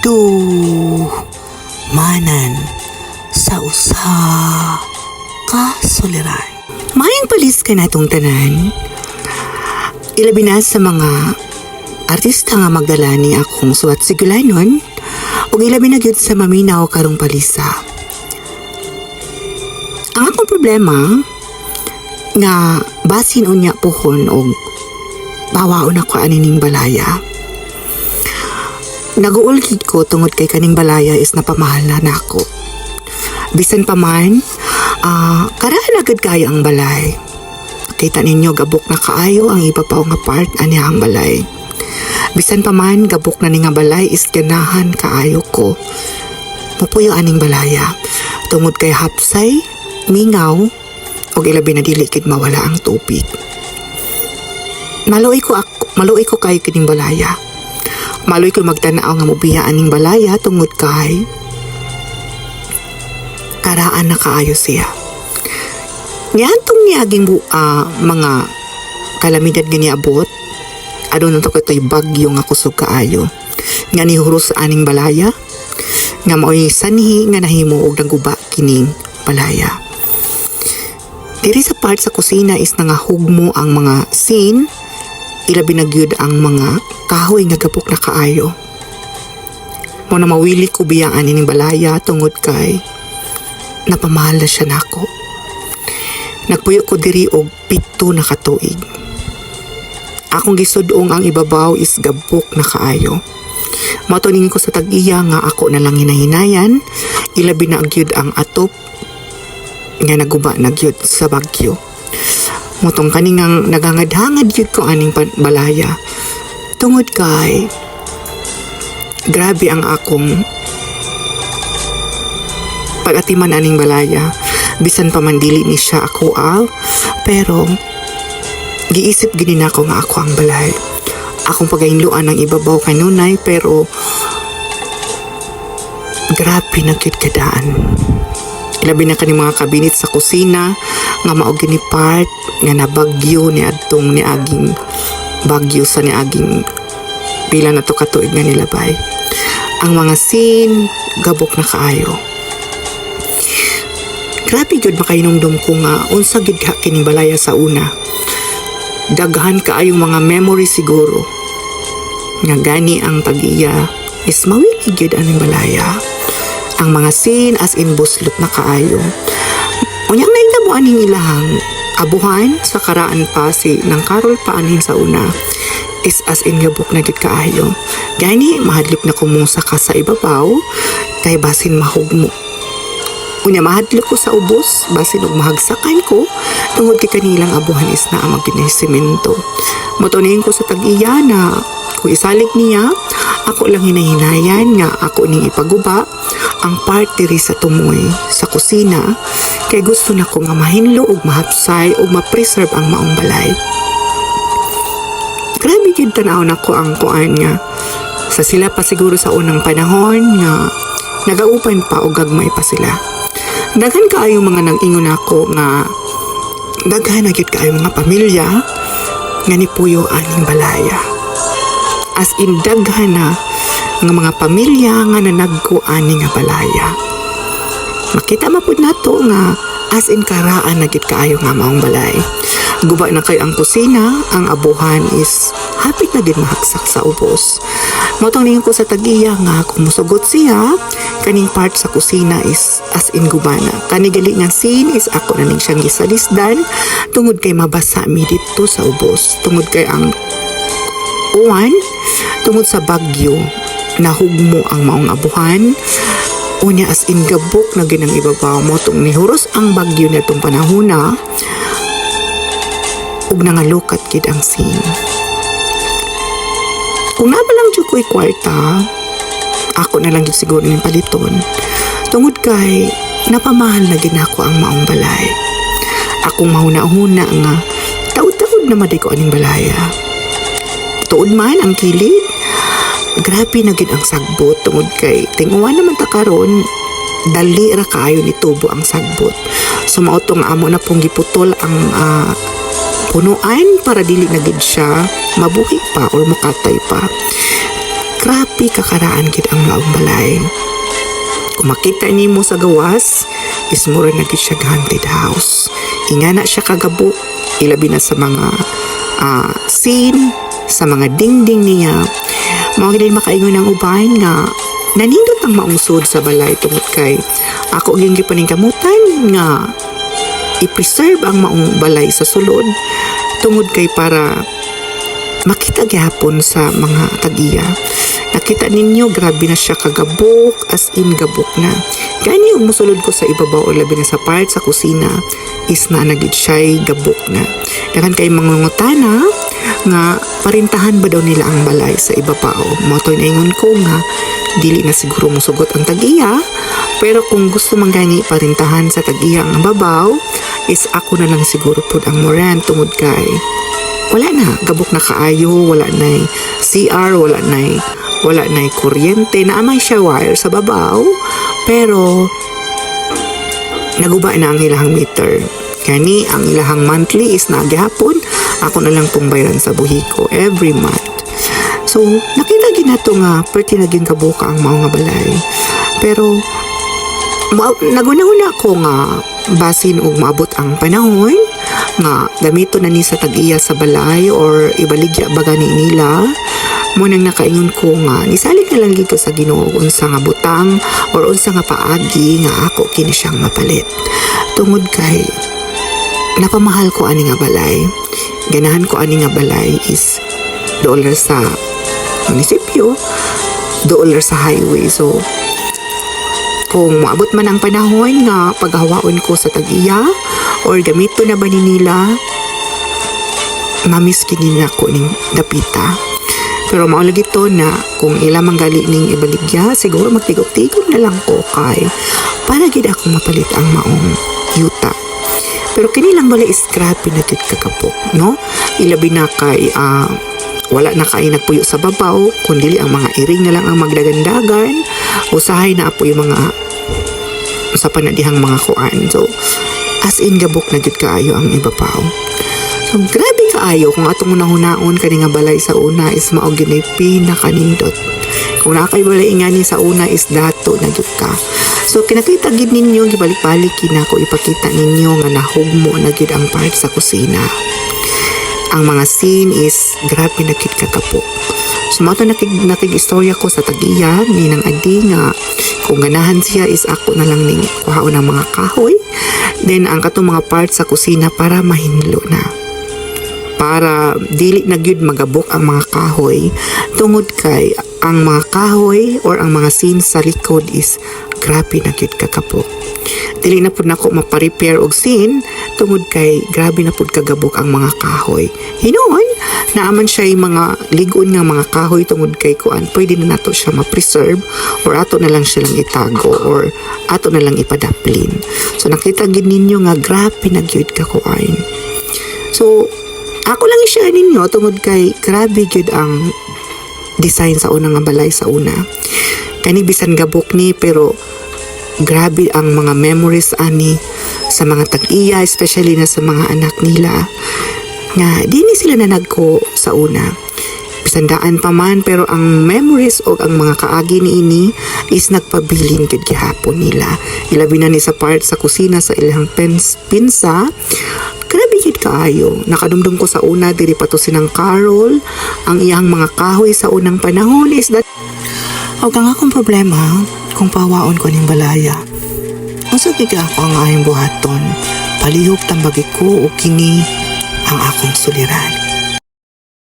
Duh, manan sa usa ka suliran. Mayang palis ka natong tanan. Ilabi na sa mga artista nga magdala ni akong suwat sigulanon ug ilabi na gyud sa maminaw karong palisa. Ang akong problema nga basin unya puhon og bawaon ako anining balaya. Naguulgid ko tungod kay kaning balaya is napamahal na nako. Bisan pa man, karaan agad kayo ang balay. Kita ninyo gabok na kaayo ang iba pa nga part ani ang balay. Bisan pa man gabok na ni nga balay is ganahan kaayo ko. Mapuyo aning balaya tungod kay hapsay, mingaw, o ilabi na dilikid mawala ang tubig. Maluoy ko kayo kining balaya. Maluoy ko magtanaw nga mubiya aning balaya tungod kay karaan na kaayo siya. Niantong niaging mga kalamidad gani abot. Ano na to katoy bagyo nga kusog kaayo. Nga nihuros sa aning balaya. Nga mao'y sanhi nga nahimo og naguba kining balaya. Diri sa part sa kusina is nangahugmo ang mga sin. Ilabi na gyud ang mga kahoy nga gabok na kaayo. Mo na mawili ko biyang aning balaya tungod kay napamahal na siya nako. Nagpuyo ko diri og 7 na katuig. Akong gisudong ang ibabaw is gabok na kaayo. Matuningin ko sa tag-iya nga ako na lang hinahinayan, ilabi na gyud ang atop nga naguba na gyud sa bagyo. Motong kaningang nagangad-hangad yun ko aning balaya. Tungod kay grabe ang akong pag-atiman aning balaya. Bisan pa man dili ni siya ako pero giisip gini na ko nga ako ang balay. Akong pagainluan ng ibabaw kanunay pero grabe na gyud kadaan. Ilabi na kaning mga kabinet sa kusina nga mao gini part nga nabagyo ni adtong ni aging bagyo sa ni aging pila na to katuig nga nilabay. Ang mga sin gabok na kaayo. Grabe gyud makainumdum ko nga unsa gid kining balaya sa una. Daghan kaayong mga memory siguro. Nga gani ang pag-iya is mawili gyud aning balaya. Ang mga sin as in buslot na kaayo. Unyang naitabo aning ilahang abuhan sa karaan pa si nang karol pa anin sa una is as in gabok na gid kaayo. Gani mahadlok na kumusa ka sa ibabaw kay basin mahugmo. Unya mahadlok ko sa ubos basin og mahagsakan ko tungod kay kanilang abuhan is naa magginahimento. Motunin ko sa tag-iya na kung isalig niya, ako lang hinahinayan nga ako ning ipaguba ang part diri sa tumoy sa kusina kay gusto na ko nga mahinlo og mahapsay og ma-preserve ang maong balay. Grabe gyud tanaw nako ang kuan nga sa sila pa siguro sa unang panahon nga nagaupan pa og gagmay pa sila. Daghan kaayong mga nag-ingon ako nga daghan na gyud kaayong mga pamilya nga nipuyo aning balaya. As in daghan na nga mga pamilya nga nanagko ani nga balaya. Makita mapud nato nga as in karaan na gid kaayo nga maong balay. Guba na kay ang kusina, ang abuhan is hapit na gid mahagsak sa ubos. Motong ningon ko sa tag-iya nga kung musugot siya, kaning part sa kusina is as in gubana. Kani gali nga scene is ako na ning siyang gisalisdan tungod kay mabasa mi dito sa ubos. Tungod kay ang uwan, tungod sa bagyo, nahugmo ang maong abuhan. Unya as in gabok na ginang ibabaw mo tong nihuros ang bagyo na itong panahona ug nangalukat gid ang scene. Kung nabalang dyan ko'y kwarta, ako na lang yun siguro ng paliton. Tungod kay napamahal na ginako ang maong balay. Akong mahuna-huna nga taud-taud na maday ko aning balaya. Tuod man ang kilid, grabe na gid ang sagbot tungod kay tinguan naman ta karon dali ra kaayo ni tubo ang sagbot. So mao tong amo na pong giputol ang punuan para dili na gid siya mabuhi pa or makatay pa. Grabe grabe kakaraan gid ang maong balay. Kung makita nimo sa gawas, is mura na gid siya haunted house. Ingana siya kagabo, ilabi na sa mga scene, sa mga dingding niya. Mao gid makaingon ang ubahin nga nanindot ang maungsod sa balay tungod kay ako gyud gipaningkamutan nga i-preserve ang maong balay sa sulod tungod kay para makita gyapon sa mga tag-iya. Nakita ninyo, grabe na siya kagabok, as in gabok na. Gani yung musulod ko sa ibabaw o labi na sa part sa kusina is na nagid siya'y gabok na. Dakan kay mangungutana nga parintahan ba daw nila ang balay sa ibabaw. Motoy na ingon ko nga, dili na siguro musugot ang tag-iya, pero kung gusto man gani parintahan sa tag-iya ang babaw, is ako na lang siguro po ang moran tungod kay wala na, gabok na kaayo, wala na CR, wala na kuryente, na may shower sa babaw, pero naguba na ang ilahang meter. Kani, ang ilahang monthly is nagyapon, ako na lang pong bayaran sa buhi ko every month. So, nakita ginato nga, perti naging kabuka ang mga balay. Pero, naguna-una ko nga, basin og maabot ang panahon, nga gamito na ni sa tag-iya sa balay or ibaligya baga ni nila. Mo nang nakaingon ko nga nisalig na lang dito sa Ginoo unsa nga butang or unsa nga paagi nga ako kini siyang mapalit. Tungod kay napamahal ko ani nga balay. Ganahan ko ani nga balay is $1 sa munisipyo, $1 sa highway. So kung maabot man ang panahon nga paghawaon ko sa tag-iya or gamito na ba ni nila, mamis kini na ko ning dapita. Pero maulagi to na kung ila manggali ning ibaligya, siguro magtigok-tigok na lang ko kay para gid ako mapalit ang maong yuta. Pero kini lang bala is grabe na gid kakapok, no? Ilabi na kay wala na kay nagpuyo sa babaw, kundi ang mga iring na lang ang magdagandagan, usahay na apo yung mga sa panadihang mga kuan. So, as in gabok na gid kaayo ang ibabaw. So, grabe kaayo kung atong unahunaon kani nga balay sa una is mao ginay pinakanindot. Kung nakay balay ingani sa una is dato na gid ka. So, kinakita gid ninyo, gibalik-balik kinako ipakita ninyo nga nahugmo na gid ang part sa kusina. Ang mga scene is grabe na gid kakapok. So, mato nakig-istorya ko sa tag-iya ni nang adi nga kung ganahan siya is ako na lang ning kuhaon ng mga kahoy. Then, ang katong mga parts sa kusina para mahinlo na. Para dili na gyud magabok ang mga kahoy. Tungod kay ang mga kahoy or ang mga scene sa likod is grabe na gyud kakapok. Dili na pud nako mapa-repair og scene tungod kay grabe na pud kagabok ang mga kahoy. Hinuon, naaman siya yung mga ligon nga mga kahoy tungod kay kuan, pwede na nato siya ma-preserve or ato na lang siya lang itago or ato na lang ipadaplin. So nakita gid ninyo nga grabe na gyud kakuan. So ako lang i-share ninyo tungod kay grabe gyud ang design sa unang nga balay sa una. Kani bisan gabok ni pero grabe ang mga memories ani sa mga tag-iya, especially na sa mga anak nila nga di ni sila nanagko sa una. Bisandaan pa man pero ang memories o ang mga kaagi ni ini is nagpabilin gid gihapon nila. Ilabi na ni sa part sa kusina sa ilang pinsa. Grabe gid kaayo. Nakadumdum ko sa una diri pa to sinang Carol. Ang iyang mga kahoy sa unang panahon is that og ang akong problema kung pawaon ko ning balaya. Unsa gid ako ang ayong buhaton? Palihog tambagi ko o kini ang akong suliran.